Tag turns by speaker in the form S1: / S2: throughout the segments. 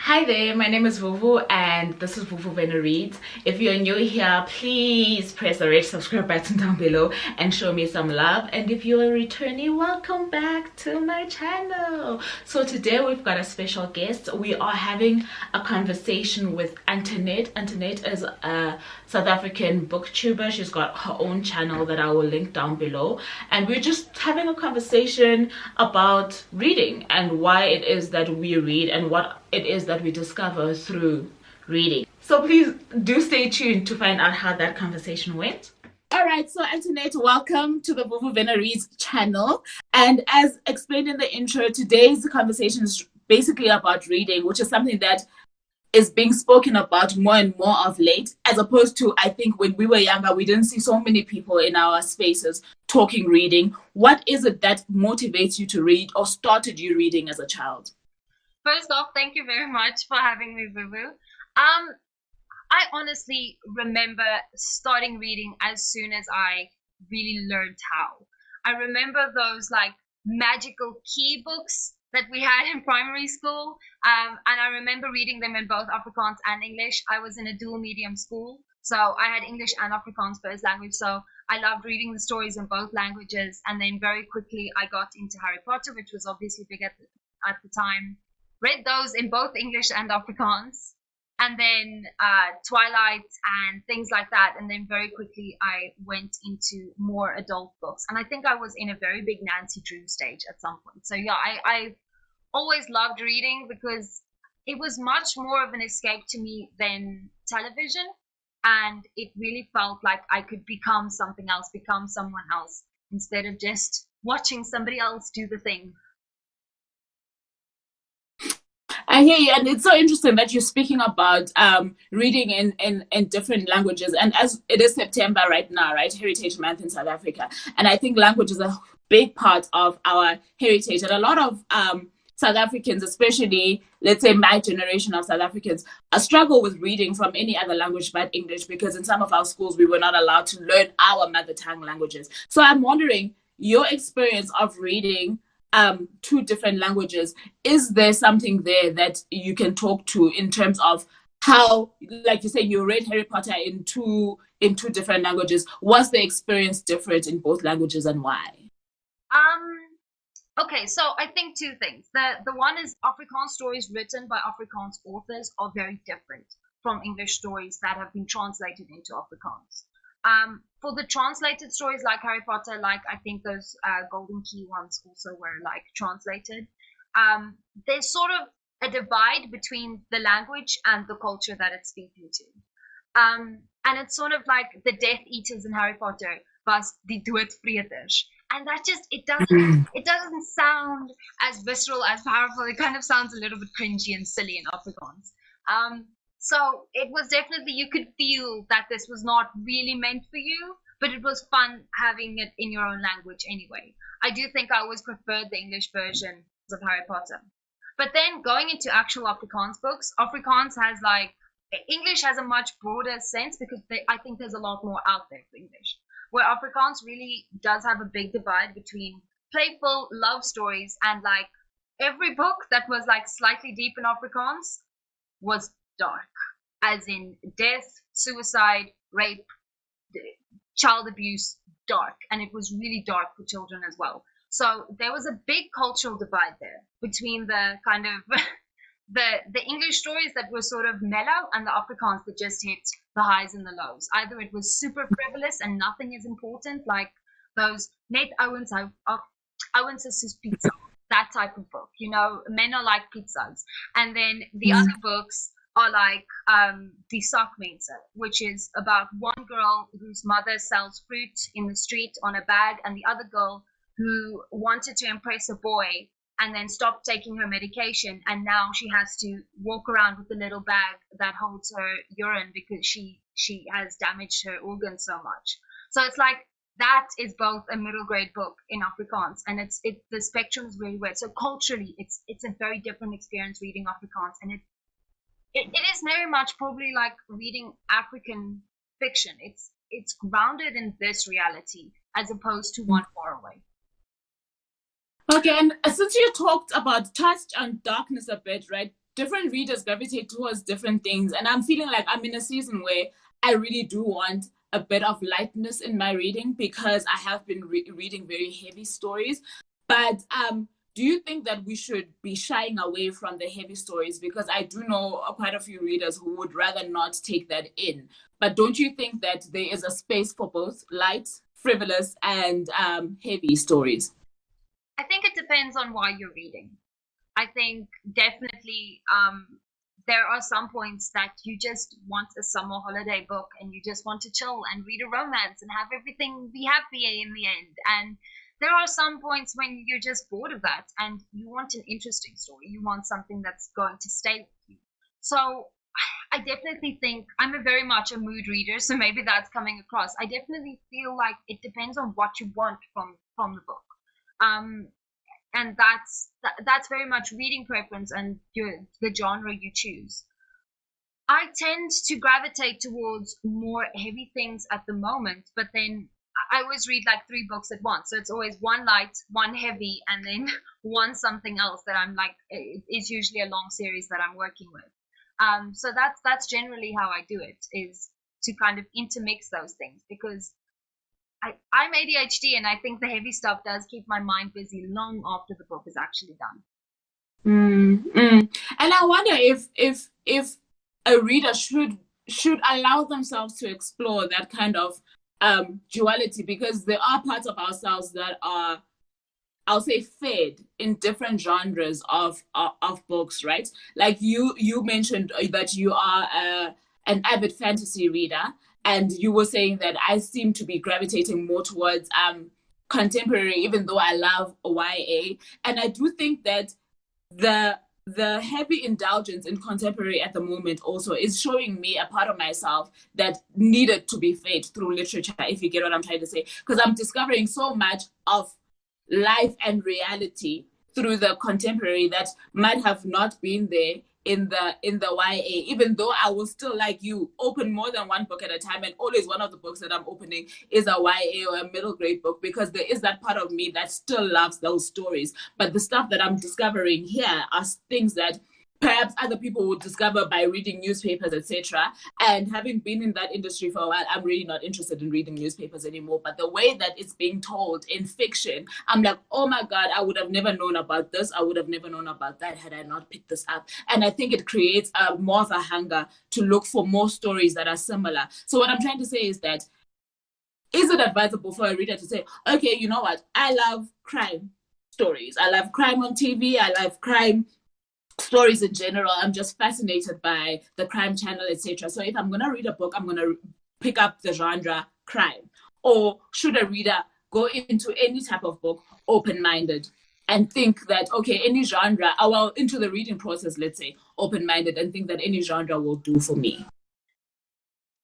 S1: Hi there, my name is Vuvu and this is Vuvu Vena Reads. If you're new here, please press the red subscribe button down below and show me some love. And if you're a returnee, welcome back to my channel. So today we've got a special guest. We are having a conversation with Antoinette. Antoinette is a South African booktuber. She's got her own channel that I will link down below. And we're just having a conversation about reading and why it is that we read and what it is that we discover through reading. So please do stay tuned to find out how that conversation went. All right, so Antoinette, welcome to the Vuvu Vena Reads channel. And as explained in the intro, today's conversation is basically about reading, which is something that is being spoken about more and more of late, as opposed to, I think, when we were younger, we didn't see so many people in our spaces talking reading. What is it that motivates you to read or started you reading as a child?
S2: First off, thank you very much for having me, Vuvu. I honestly remember starting reading as soon as I really learned how. I remember those like magical key books that we had in primary school, and I remember reading them in both Afrikaans and English. I was in a dual medium school, so I had English and Afrikaans first language, so I loved reading the stories in both languages. And then very quickly I got into Harry Potter, which was obviously big at the time. Read those in both English and Afrikaans, and then Twilight and things like that. And then very quickly I went into more adult books. And I think I was in a very big Nancy Drew stage at some point. So yeah, I always loved reading because it was much more of an escape to me than television. And it really felt like I could become something else, become someone else, instead of just watching somebody else do the thing.
S1: I hear you, and it's so interesting that you're speaking about reading in different languages. And as it is September right now, right, Heritage Month in South Africa, and I think language is a big part of our heritage. And a lot of South Africans, especially, let's say my generation of South Africans, struggle with reading from any other language but English, because in some of our schools we were not allowed to learn our mother tongue languages. So I'm wondering your experience of reading two different languages. Is there something there that you can talk to in terms of how, like you say, you read Harry Potter in two different languages? Was the experience different in both languages, and why?
S2: Okay, so I think two things. The one is Afrikaans stories written by Afrikaans authors are very different from English stories that have been translated into Afrikaans. For the translated stories like Harry Potter, like I think those Golden Key ones also were like translated, there's sort of a divide between the language and the culture that it's speaking to. And it's sort of like the Death Eaters in Harry Potter, was die doodvreters. And that just it doesn't sound as visceral, as powerful. It kind of sounds a little bit cringy and silly in Afrikaans. So it was definitely, you could feel that this was not really meant for you, but it was fun having it in your own language anyway. I do think I always preferred the English version of Harry Potter. But then going into actual Afrikaans books, Afrikaans has like, English has a much broader sense because I think there's a lot more out there for English. Where Afrikaans really does have a big divide between playful love stories and like every book that was like slightly deep in Afrikaans was dark, as in death, suicide, rape, child abuse, dark. And it was really dark for children as well. So there was a big cultural divide there between the kind of the English stories that were sort of mellow and the Afrikaans that just hit the highs and the lows. Either it was super frivolous and nothing is important, like those Net Owens is Pizza, that type of book. You know, men are like pizzas. And then the other books are like Die Sakmense, which is about one girl whose mother sells fruit in the street on a bag, and the other girl who wanted to impress a boy and then stopped taking her medication, and now she has to walk around with a little bag that holds her urine because she has damaged her organs so much. So it's like that is both a middle grade book in Afrikaans, and the spectrum is really weird. So culturally, it's a very different experience reading Afrikaans, and it is very much probably like reading African fiction. It's grounded in this reality as opposed to one far away.
S1: Okay, and since you touched on darkness a bit, right? different readers gravitate towards different things. And I'm feeling like I'm in a season where I really do want a bit of lightness in my reading because I have been reading very heavy stories. But do you think that we should be shying away from the heavy stories? Because I do know quite a few readers who would rather not take that in. But don't you think that there is a space for both light, frivolous, and heavy stories?
S2: I think it depends on why you're reading. I think definitely there are some points that you just want a summer holiday book and you just want to chill and read a romance and have everything be happy in the end. And there are some points when you're just bored of that and you want an interesting story. You want something that's going to stay with you. So I definitely think I'm a very much a mood reader, so maybe that's coming across. I definitely feel like it depends on what you want from the book. Um, and that's very much reading preference and the genre you choose. I tend to gravitate towards more heavy things at the moment, but then I always read like three books at once. So it's always one light, one heavy, and then one something else that I'm like, it's usually a long series that I'm working with. So that's generally how I do it, is to kind of intermix those things, because I'm ADHD and I think the heavy stuff does keep my mind busy long after the book is actually done.
S1: And I wonder if a reader should allow themselves to explore that kind of duality, because there are parts of ourselves that are, I'll say, fed in different genres of books, right? Like you mentioned that you are an avid fantasy reader, and you were saying that I seem to be gravitating more towards contemporary, even though I love YA. And I do think that the heavy indulgence in contemporary at the moment also is showing me a part of myself that needed to be fed through literature, if you get what I'm trying to say. Because I'm discovering so much of life and reality through the contemporary that might have not been there in the YA, even though I will still, like you, open more than one book at a time, and always one of the books that I'm opening is a YA or a middle grade book, because there is that part of me that still loves those stories. But the stuff that I'm discovering here are things that perhaps other people would discover by reading newspapers, etc. And having been in that industry for a while, I'm really not interested in reading newspapers anymore. But the way that it's being told in fiction, I'm like, oh my God, I would have never known about this. I would have never known about that had I not picked this up. And I think it creates more of a hunger to look for more stories that are similar. So what I'm trying to say is that, is it advisable for a reader to say, okay, you know what? I love crime stories. I love crime on TV. I love crime stories in general. I'm just fascinated by the crime channel, etc. So if I'm going to read a book, I'm going to pick up the genre crime. Or should a reader go into any type of book open-minded and think that, okay, any genre, well, into the reading process, let's say, open-minded, and think that any genre will do for me?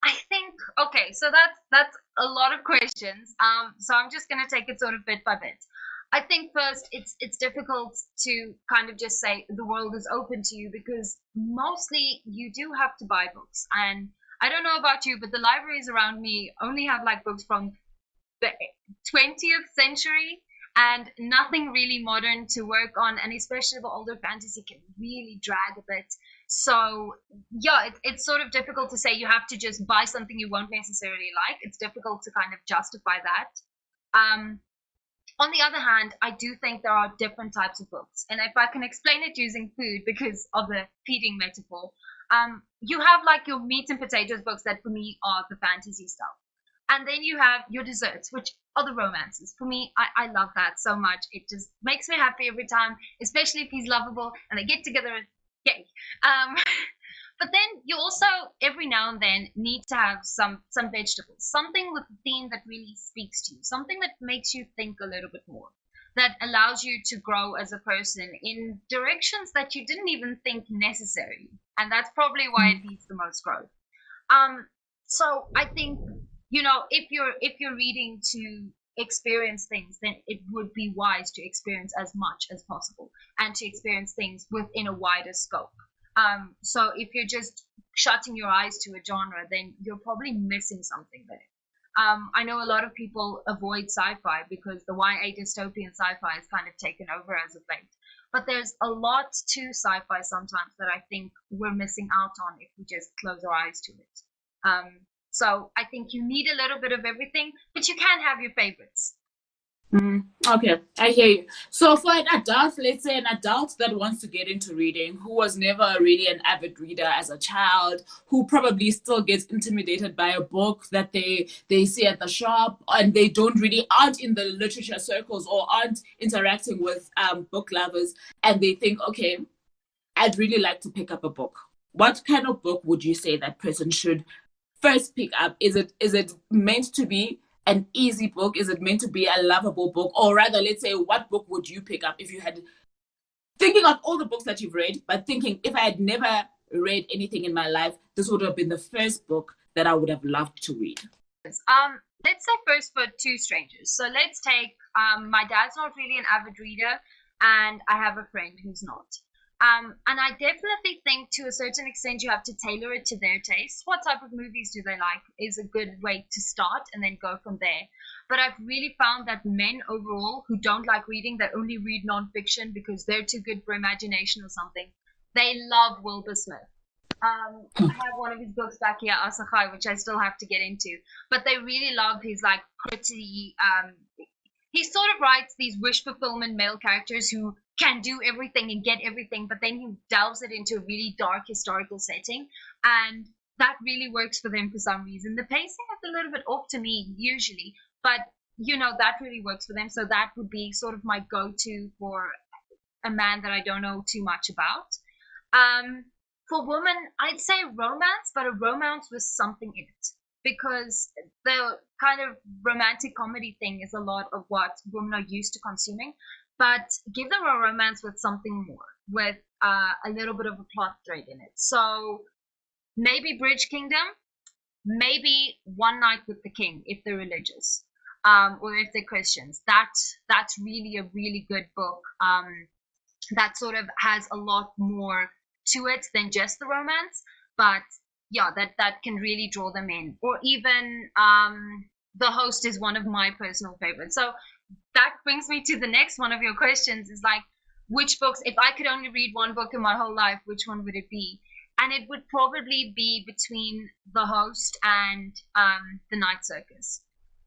S2: I think, okay, so that's a lot of questions. So I'm just going to take it sort of bit by bit. I think first it's difficult to kind of just say the world is open to you, because mostly you do have to buy books. And I don't know about you, but the libraries around me only have like books from the 20th century and nothing really modern to work on. And especially the older fantasy can really drag a bit. So yeah, it's sort of difficult to say you have to just buy something you won't necessarily like. It's difficult to kind of justify that. On the other hand, I do think there are different types of books. And if I can explain it using food because of the feeding metaphor, you have like your meat and potatoes books that for me are the fantasy stuff. And then you have your desserts, which are the romances. For me, I love that so much. It just makes me happy every time, especially if he's lovable and they get together. Yay. But then you also every now and then need to have some vegetables, something with a theme that really speaks to you, something that makes you think a little bit more, that allows you to grow as a person in directions that you didn't even think necessary. And that's probably why it leads the most growth. So I think, if you're reading to experience things, then it would be wise to experience as much as possible and to experience things within a wider scope. So if you're just shutting your eyes to a genre, then you're probably missing something there. I know a lot of people avoid sci-fi because the YA dystopian sci-fi has kind of taken over as of late. but there's a lot to sci-fi sometimes that I think we're missing out on if we just close our eyes to it. So I think you need a little bit of everything, but you can have your favorites.
S1: Okay, I hear you. So for an adult, let's say an adult that wants to get into reading, who was never really an avid reader as a child, who probably still gets intimidated by a book that they see at the shop, and they don't really aren't in the literature circles or aren't interacting with book lovers, and they think, okay, I'd really like to pick up a book. What kind of book would you say that person should first pick up? Is it meant to be an easy book? Is it meant to be a lovable book? Or rather, let's say, what book would you pick up if you had, thinking of all the books that you've read, but thinking if I had never read anything in my life, this would have been the first book that I would have loved to read?
S2: Let's say first for Two Strangers. So let's take my dad's not really an avid reader, and I have a friend who's not. And I definitely think to a certain extent you have to tailor it to their taste. What type of movies do they like is a good way to start and then go from there. But I've really found that men overall who don't like reading, that only read nonfiction because they're too good for imagination or something, they love Wilbur Smith. I have one of his books back here, Asachai, which I still have to get into. But they really love his like pretty. He sort of writes these wish fulfillment male characters who can do everything and get everything, but then he delves it into a really dark historical setting, and that really works for them for some reason. The pacing is a little bit off to me usually, but that really works for them. So that would be sort of my go-to for a man that I don't know too much about. For women, I'd say romance, but a romance with something in it, because the kind of romantic comedy thing is a lot of what women are used to consuming. But give them a romance with something more, with a little bit of a plot thread in it. So maybe Bridge Kingdom, maybe One Night with the King if they're religious, or if they're Christians. That's really a really good book. That sort of has a lot more to it than just the romance, but yeah, that can really draw them in. Or even The Host is one of my personal favorites. So that brings me to the next one of your questions, is like, which books, if I could only read one book in my whole life, which one would it be? And it would probably be between The Host and The Night Circus.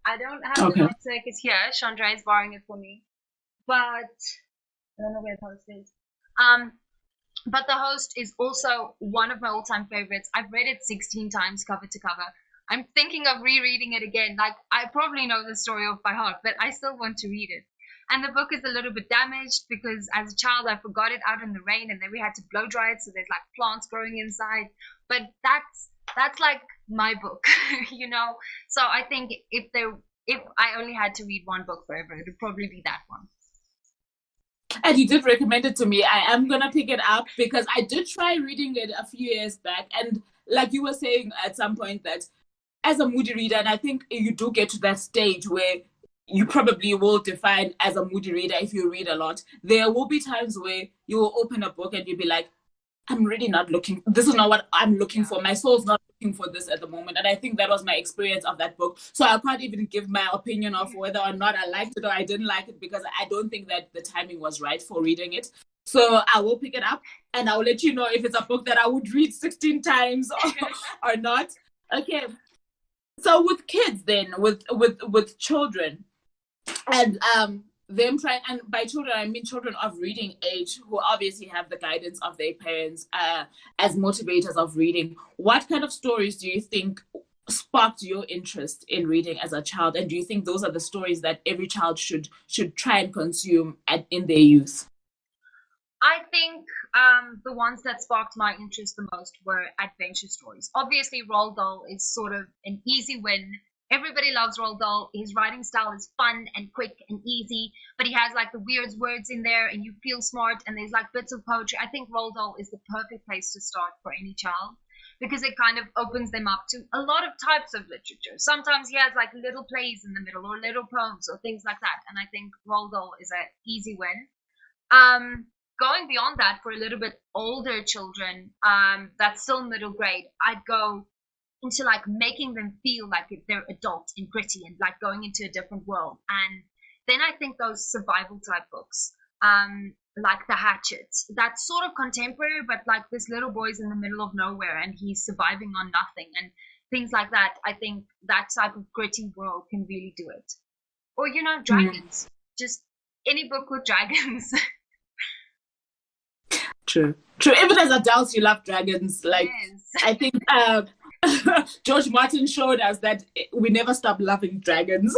S2: I don't have The Night Circus here. Chandra is borrowing it for me, but I don't know where The Host is. But The Host is also one of my all-time favorites. I've read it 16 times cover to cover. I'm thinking of rereading it again. Like, I probably know the story off by heart, but I still want to read it. And the book is a little bit damaged because as a child I forgot it out in the rain, and then we had to blow dry it, so there's like plants growing inside. But that's like my book, So I think if I only had to read one book forever, it would probably be that one.
S1: And you did recommend it to me. I am gonna pick it up because I did try reading it a few years back, and like you were saying at some point, that as a moody reader, and I think you do get to that stage where you probably will define as a moody reader if you read a lot. There will be times where you will open a book and you'll be like, I'm really not looking, this is not what I'm looking for. My soul's not looking for this at the moment. And I think that was my experience of that book. So I can't even give my opinion of whether or not I liked it or I didn't like it, because I don't think that the timing was right for reading it. So I will pick it up and I'll let you know if it's a book that I would read 16 times or not. Okay. So with kids then, with children, and them trying, and by children I mean children of reading age, who obviously have the guidance of their parents as motivators of reading, what kind of stories do you think sparked your interest in reading as a child, and do you think those are the stories that every child should try and consume in their youth?
S2: I think the ones that sparked my interest the most were adventure stories. Obviously, Roald Dahl is sort of an easy win. Everybody loves Roald Dahl. His writing style is fun and quick and easy, but he has like the weird words in there and you feel smart, and there's like bits of poetry. I think Roald Dahl is the perfect place to start for any child, because it kind of opens them up to a lot of types of literature. Sometimes he has like little plays in the middle or little poems or things like that, and I think Roald Dahl is an easy win. Going beyond that, for a little bit older children, that's still middle grade, I'd go into like making them feel like they're adult and gritty and like going into a different world. And then I think those survival type books, like The Hatchet. That's sort of contemporary, but like this little boy's in the middle of nowhere and he's surviving on nothing and things like that. I think that type of gritty world can really do it. Or, you know, dragons. Just any book with dragons.
S1: True. Even as adults, you love dragons. Like,
S2: Yes.
S1: I think George Martin showed us that we never stop loving dragons.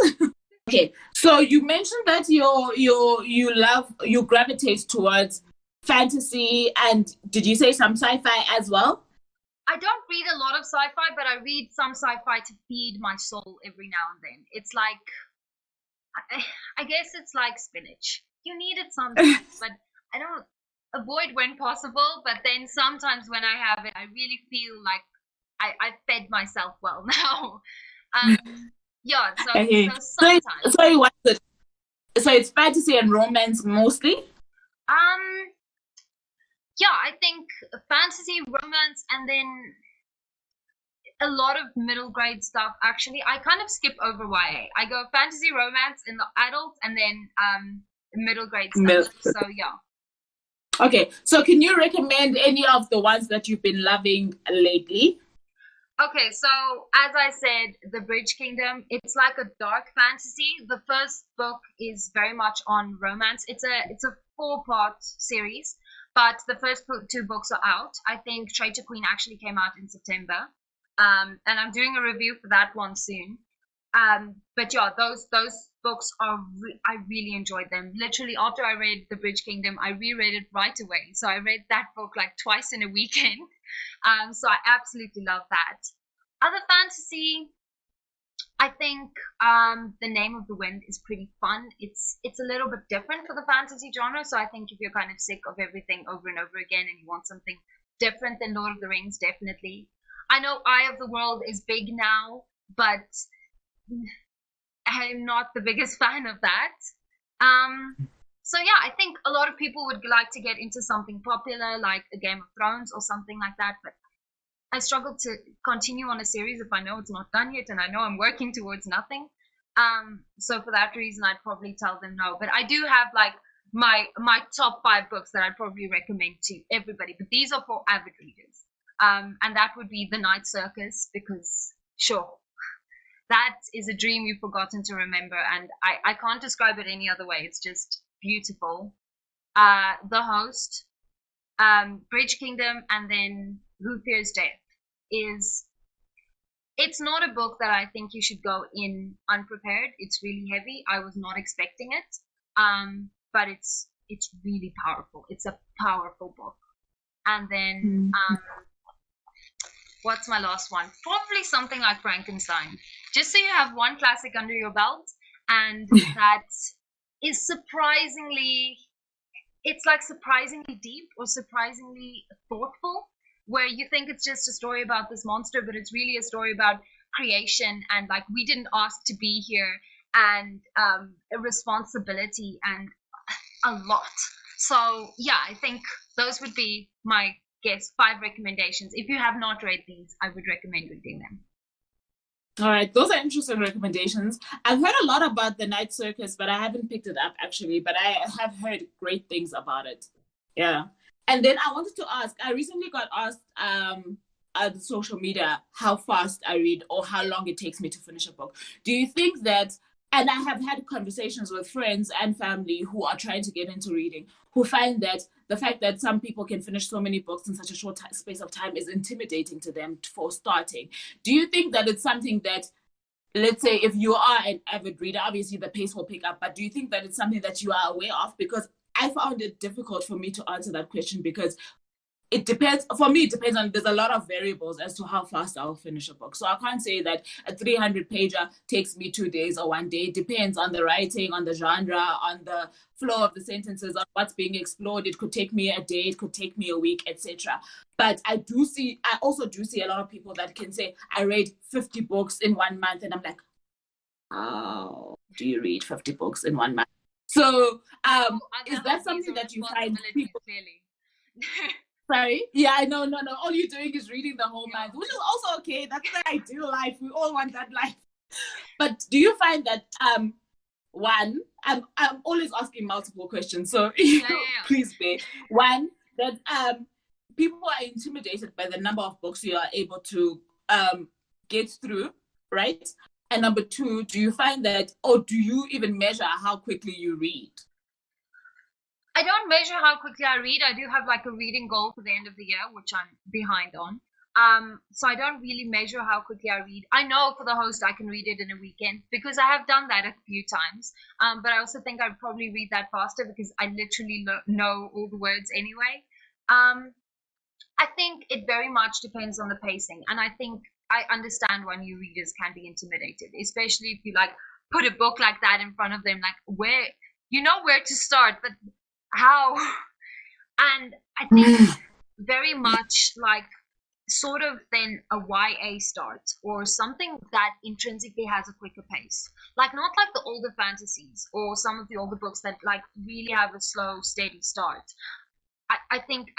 S1: Okay, so you mentioned that you gravitate towards fantasy, and did you say some sci-fi as well?
S2: I don't read a lot of sci-fi, but I read some sci-fi to feed my soul every now and then. It's like, I guess it's like spinach. You need it sometimes, but I don't avoid when possible. But then sometimes when I have it, I really feel like I fed myself well now. Yeah,
S1: Okay.
S2: so sometimes.
S1: So what's it? So it's fantasy and romance mostly?
S2: Um, yeah, I think fantasy, romance, and then a lot of middle grade stuff. Actually, I kind of skip over YA. I go fantasy, romance in the adult, and then middle grade stuff. So yeah.
S1: Okay, so can you recommend any of the ones that you've been loving lately?
S2: Okay, so as I said, The Bridge Kingdom, it's like a dark fantasy. The first book is very much on romance. It's a 4-part series, but the first 2 books are out. I think Traitor Queen actually came out in September, and I'm doing a review for that one soon. But yeah, those books are I really enjoyed them. Literally, after I read The Bridge Kingdom, I reread it right away. So I read that book like twice in a weekend. So I absolutely love that. Other fantasy, I think The Name of the Wind is pretty fun. It's a little bit different for the fantasy genre. So I think if you're kind of sick of everything over and over again and you want something different than Lord of the Rings, definitely. I know Eye of the World is big now, but I'm not the biggest fan of that. So yeah, I think a lot of people would like to get into something popular like a Game of Thrones or something like that, but I struggle to continue on a series if I know it's not done yet and I know I'm working towards nothing. So for that reason, I'd probably tell them no. But I do have like my top 5 books that I'd probably recommend to everybody. But these are for avid readers. And that would be The Night Circus, because sure, that is a dream you've forgotten to remember, and I can't describe it any other way. It's just beautiful. The Host, Bridge Kingdom, and then Who Fears Death it's not a book that I think you should go in unprepared. It's really heavy. I was not expecting it. But it's really powerful. It's a powerful book. And then what's my last one? Probably something like Frankenstein. Just so you have one classic under your belt, and that is surprisingly deep or surprisingly thoughtful, where you think it's just a story about this monster, but it's really a story about creation and like we didn't ask to be here, and a responsibility and a lot. So yeah, I think those would be my 5 recommendations. If you have not read these, I would recommend reading them.
S1: All right, those are interesting recommendations. I've heard a lot about The Night Circus, but I haven't picked it up actually, but I have heard great things about it. Yeah. And then I wanted to ask, I recently got asked on social media how fast I read or how long it takes me to finish a book. Do you think that, and I have had conversations with friends and family who are trying to get into reading, who find that the fact that some people can finish so many books in such a short space of time is intimidating to them for starting. Do you think that it's something that, let's say, if you are an avid reader, obviously the pace will pick up, but do you think that it's something that you are aware of? Because I found it difficult for me to answer that question, because it depends. For me, it depends on, there's a lot of variables as to how fast I'll finish a book. So I can't say that a 300-pager takes me 2 days or 1 day. It depends on the writing, on the genre, on the flow of the sentences, on what's being explored. It could take me a day, it could take me a week, etc. But I also do see a lot of people that can say, I read 50 books in 1 month. And I'm like, how do you read 50 books in 1 month? So is that something that you find people...
S2: Clearly.
S1: Sorry? Yeah, no. All you're doing is reading the whole month, which is also okay. That's the ideal life. We all want that life. But do you find that one, I'm always asking multiple questions, so
S2: Yeah.
S1: please bear. One, that people are intimidated by the number of books you are able to get through, right? And number two, do you find that, or do you even measure how quickly you read?
S2: I don't measure how quickly I read. I do have like a reading goal for the end of the year, which I'm behind on. So I don't really measure how quickly I read. I know for the host I can read it in a weekend because I have done that a few times. But I also think I'd probably read that faster because I literally know all the words anyway. Um, I think it very much depends on the pacing, and I think I understand why new readers can be intimidated, especially if you like put a book like that in front of them, like where you know where to start, but how? And I think very much like sort of then a YA start or something that intrinsically has a quicker pace. Like not like the older fantasies or some of the older books that like really have a slow, steady start. I think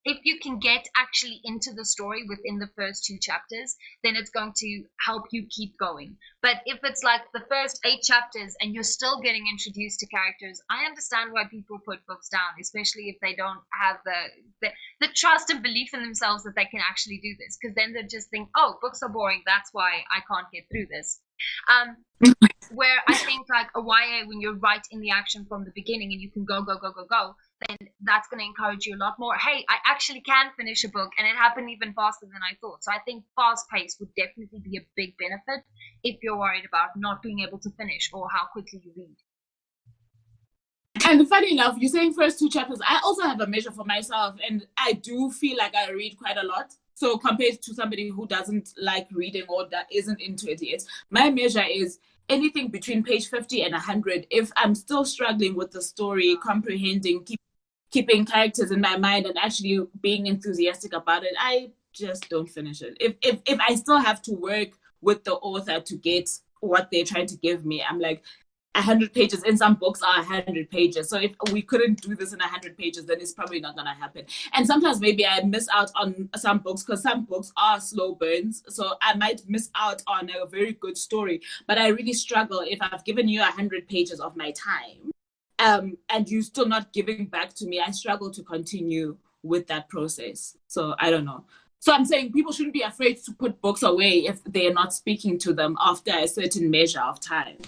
S2: if you can get actually into the story within the first two chapters, then it's going to help you keep going. But if it's like the first 8 chapters and you're still getting introduced to characters, I understand why people put books down, especially if they don't have the trust and belief in themselves that they can actually do this. Because then they just think, oh, books are boring. That's why I can't get through this. Um, where I think like a YA, when you're right in the action from the beginning and you can go, then that's going to encourage you a lot more. Hey, I actually can finish a book, and it happened even faster than I thought. So I think fast pace would definitely be a big benefit if you're worried about not being able to finish or how quickly you read.
S1: And funny enough, you're saying first two chapters. I also have a measure for myself, and I do feel like I read quite a lot. So compared to somebody who doesn't like reading or that isn't into it yet, my measure is anything between page 50 and 100. If I'm still struggling with the story, comprehending, keeping characters in my mind and actually being enthusiastic about it, I just don't finish it. If I still have to work with the author to get what they're trying to give me, I'm like, 100 pages in some books are 100 pages. So if we couldn't do this in 100 pages, then it's probably not going to happen. And sometimes maybe I miss out on some books because some books are slow burns. So I might miss out on a very good story. But I really struggle if I've given you 100 pages of my time and you're still not giving back to me. I struggle to continue with that process. So I don't know. So I'm saying people shouldn't be afraid to put books away if they're not speaking to them after a certain measure of time.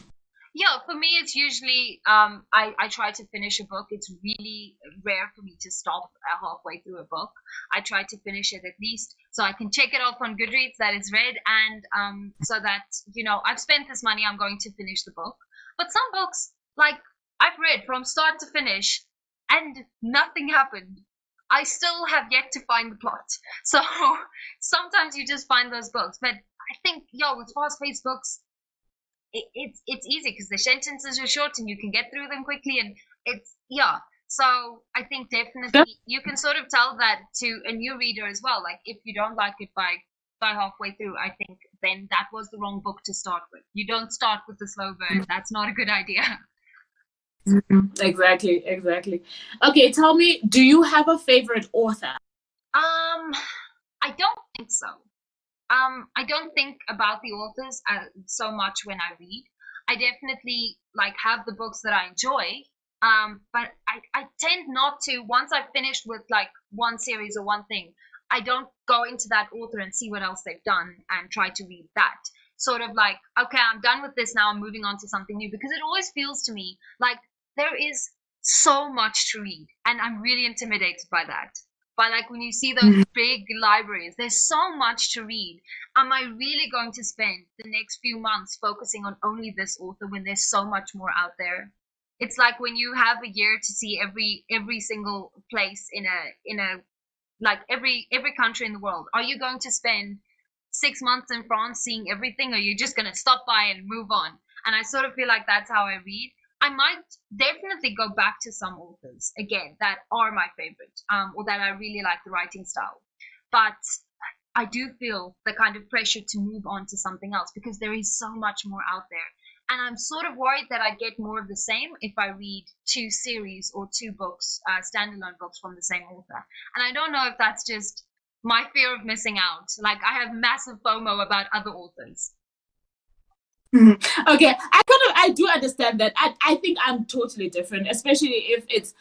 S2: Yeah, for me, it's usually I try to finish a book. It's really rare for me to stop halfway through a book. I try to finish it at least so I can check it off on Goodreads that it's read, and so that I've spent this money, I'm going to finish the book. But some books, like I've read from start to finish, and nothing happened. I still have yet to find the plot. So sometimes you just find those books, but I think with fast-paced books it's easy because the sentences are short and you can get through them quickly, and so I think definitely you can sort of tell that to a new reader as well. Like if you don't like it by halfway through, I think then that was the wrong book to start with. You don't start with the slow burn. That's not a good idea.
S1: Exactly. Okay, tell me, do you have a favorite author?
S2: I don't think so. I don't think about the authors so much when I read. I definitely like have the books that I enjoy. But I tend not to, once I've finished with like one series or one thing, I don't go into that author and see what else they've done and try to read that. Sort of like, okay, I'm done with this now, I'm moving on to something new, because it always feels to me like there is so much to read, and I'm really intimidated by that. But like when you see those big libraries, there's so much to read. Am I really going to spend the next few months focusing on only this author when there's so much more out there? It's like when you have a year to see every single place in a like every country in the world. Are you going to spend 6 months in France seeing everything, or are you just going to stop by and move on? And I sort of feel like that's how I read. I might definitely go back to some authors again that are my favorite, or that I really like the writing style. But I do feel the kind of pressure to move on to something else because there is so much more out there. And I'm sort of worried that I get more of the same if I read two series or two books, standalone books from the same author. And I don't know if that's just my fear of missing out. Like I have massive FOMO about other authors.
S1: Mhm. Okay, I do understand that. I think I'm totally different, especially if it's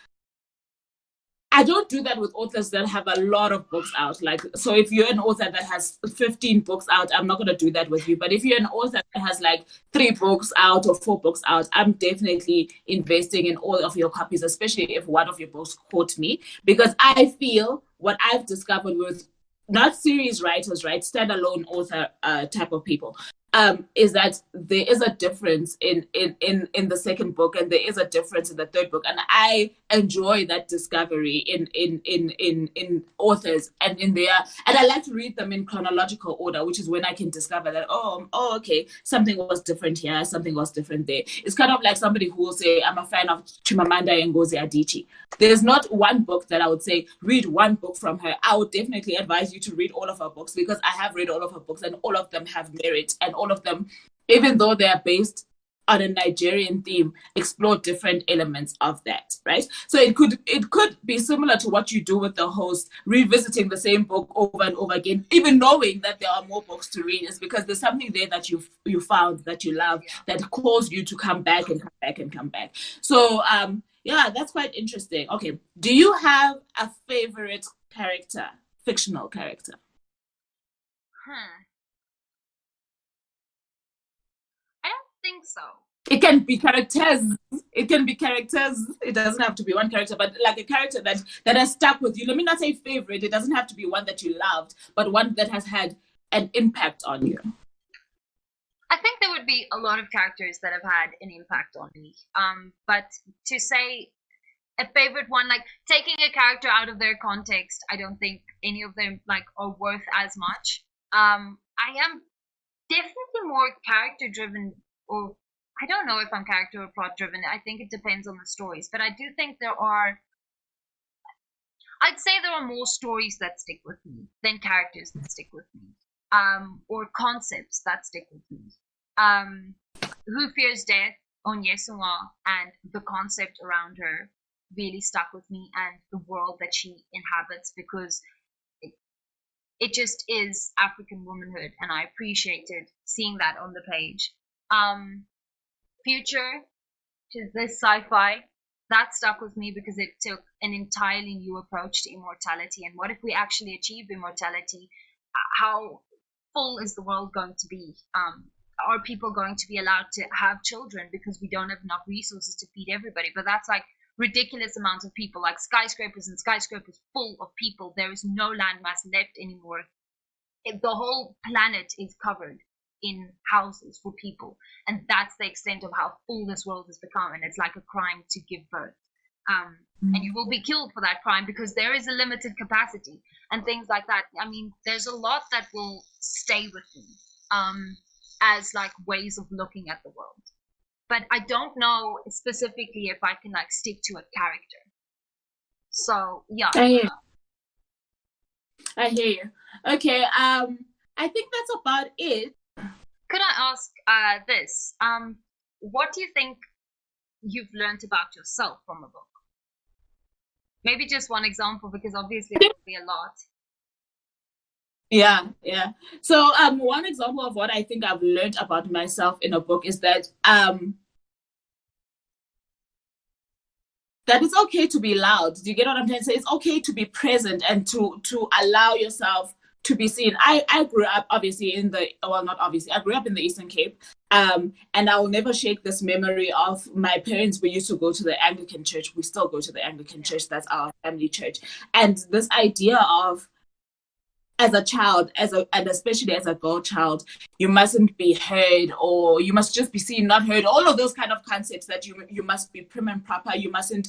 S1: I don't do that with authors that have a lot of books out. Like, so if you're an author that has 15 books out, I'm not going to do that with you. But if you're an author that has like 3 books out or 4 books out, I'm definitely investing in all of your copies, especially if one of your books caught me. Because I feel what I've discovered with not series writers, right? Standalone author type of people. Is that there is a difference in the second book, and there is a difference in the third book, and I enjoy that discovery in authors and in their, and I like to read them in chronological order, which is when I can discover that okay, something was different here, something was different there. It's kind of like somebody who will say, I'm a fan of Chimamanda Ngozi Adichie. There's not one book that I would say read one book from her. I would definitely advise you to read all of her books, because I have read all of her books and all of them have merit, and all of them, even though they are based on a Nigerian theme, explore different elements of that, right? So it could be similar to what you do with the host, revisiting the same book over and over again, even knowing that there are more books to read, is because there's something there that you found that you love, that calls you to come back and come back and come back. So yeah, that's quite interesting. Okay, do you have a favorite character, fictional character?
S2: Hmm. I don't think so.
S1: It can be characters. It can be characters. It doesn't have to be one character, but like a character that has stuck with you. Let me not say favorite. It doesn't have to be one that you loved, but one that has had an impact on you.
S2: I think there would be a lot of characters that have had an impact on me. But to say a favorite one, like taking a character out of their context, I don't think any of them like are worth as much. I am definitely more character driven, or I don't know if I'm character or plot driven. I think it depends on the stories, but I do think I'd say there are more stories that stick with me than characters that stick with me, or concepts that stick with me. Um, Who Fears Death on Yesunwa and the concept around her really stuck with me, and the world that she inhabits, because it, it just is African womanhood, and I appreciated seeing that on the page. Um, Future, which is this sci-fi, that stuck with me because it took an entirely new approach to immortality. And what if we actually achieve immortality? How full is the world going to be? Are people going to be allowed to have children because we don't have enough resources to feed everybody? But that's like ridiculous amounts of people, like skyscrapers and skyscrapers full of people. There is no landmass left anymore. The whole planet is covered in houses for people, and that's the extent of how full this world has become. And it's like a crime to give birth, and you will be killed for that crime because there is a limited capacity and things like that. I mean, there's a lot that will stay with me, as like ways of looking at the world, but I don't know specifically if I can like stick to a character. So yeah.
S1: I hear, I hear you. Okay, I think that's about it.
S2: Could I ask this? What do you think you've learned about yourself from a book? Maybe just one example, because obviously there will be a lot.
S1: Yeah, yeah. So one example of what I think I've learned about myself in a book is that it's okay to be loud. Do you get what I'm trying to say? It's okay to be present and to allow yourself to be seen. I grew up obviously in the, well, not obviously, I grew up in the Eastern Cape. And I will never shake this memory of my parents. We used to go to the Anglican church. We still go to the Anglican church. That's our family church. And this idea of, as a child, and especially as a girl child, you mustn't be heard, or you must just be seen, not heard. All of those kind of concepts, that you must be prim and proper. You mustn't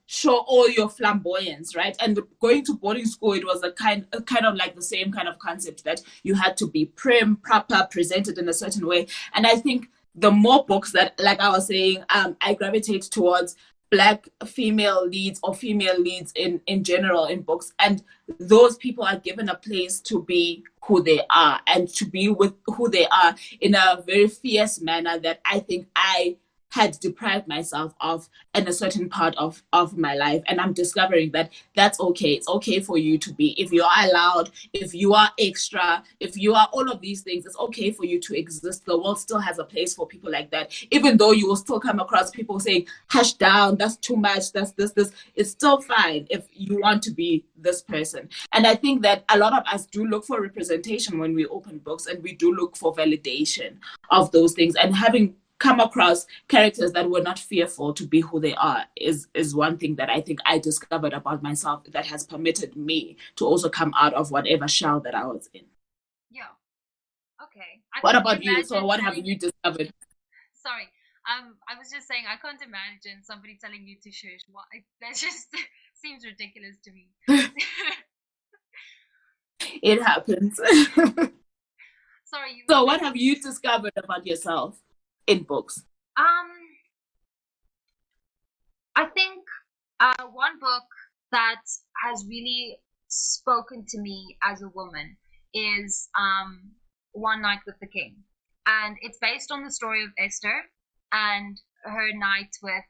S1: show all your flamboyance, right? And going to boarding school, it was a kind of like the same kind of concept, that you had to be prim, proper, presented in a certain way. And I think the more books that, like I was saying, I gravitate towards Black female leads, or female leads in general in books, and those people are given a place to be who they are, and to be with who they are in a very fierce manner that I think I had deprived myself of in a certain part of my life. And I'm discovering that that's okay. It's okay for you to be, if you are allowed, if you are extra, if you are all of these things, it's okay for you to exist. The world still has a place for people like that, even though you will still come across people saying, hush down, that's too much, that's this. It's still fine if you want to be this person. And I think that a lot of us do look for representation when we open books, and we do look for validation of those things. And having come across characters that were not fearful to be who they are is one thing that I think I discovered about myself that has permitted me to also come out of whatever shell that I was in.
S2: Yeah. Okay.
S1: What about you? So what have you discovered?
S2: Sorry. I was just saying, I can't imagine somebody telling you to shush. That just seems ridiculous to me.
S1: It happens.
S2: Sorry.
S1: So what have you discovered about yourself in books?
S2: I think one book that has really spoken to me as a woman is One Night with the King. And it's based on the story of Esther and her night with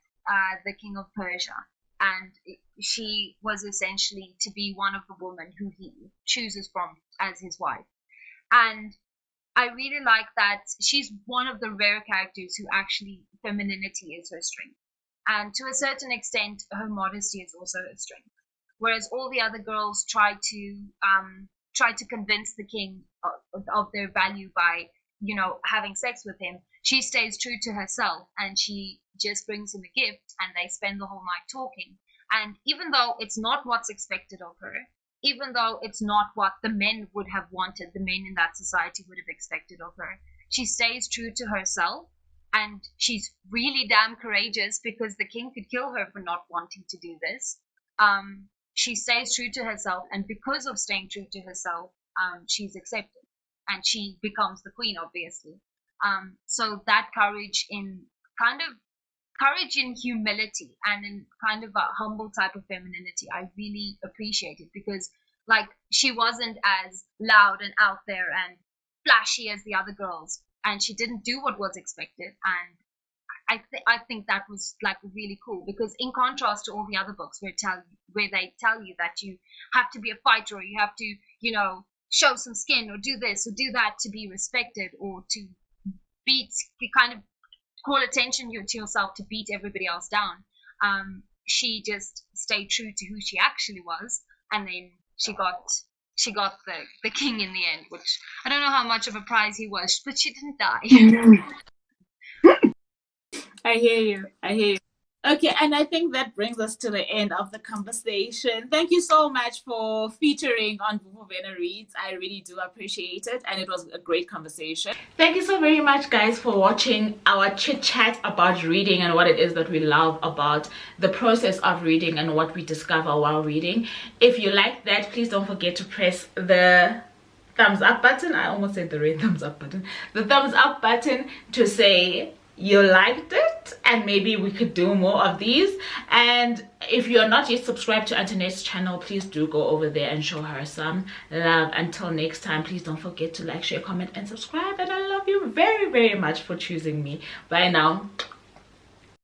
S2: the King of Persia. And she was essentially to be one of the women who he chooses from as his wife. And I really like that she's one of the rare characters who actually femininity is her strength. And to a certain extent, her modesty is also her strength. Whereas all the other girls try to convince the king of their value by, having sex with him, she stays true to herself, and she just brings him a gift, and they spend the whole night talking. And even though it's not what's expected of her, even though it's not what the men would have wanted, the men in that society would have expected of her, she stays true to herself. And she's really damn courageous, because the king could kill her for not wanting to do this. She stays true to herself, and because of staying true to herself, she's accepted, and she becomes the queen, obviously. So that courage in humility, and in kind of a humble type of femininity, I really appreciate it, because she wasn't as loud and out there and flashy as the other girls, and she didn't do what was expected. And I think that was really cool, because in contrast to all the other books where they tell you that you have to be a fighter, or you have to show some skin, or do this or do that to be respected, or to kind of call attention to yourself to beat everybody else down. She just stayed true to who she actually was, and then she got the king in the end, which I don't know how much of a prize he was, but she didn't die.
S1: I hear you. Okay, and I think that brings us to the end of the conversation. Thank you so much for featuring on Vuvu Vena Reads. I really do appreciate it, and it was a great conversation. Thank you so very much, guys, for watching our chit chat about reading and what it is that we love about the process of reading and what we discover while reading. If you like that, please don't forget to press the thumbs up button. I almost said the red thumbs up button. The thumbs up button to say you liked it, and maybe we could do more of these. And if you're not yet subscribed to Antoinette's channel, please do go over there and show her some love. Until next time, please don't forget to like, share, comment, and subscribe. And I love you very, very much for choosing me. Bye now.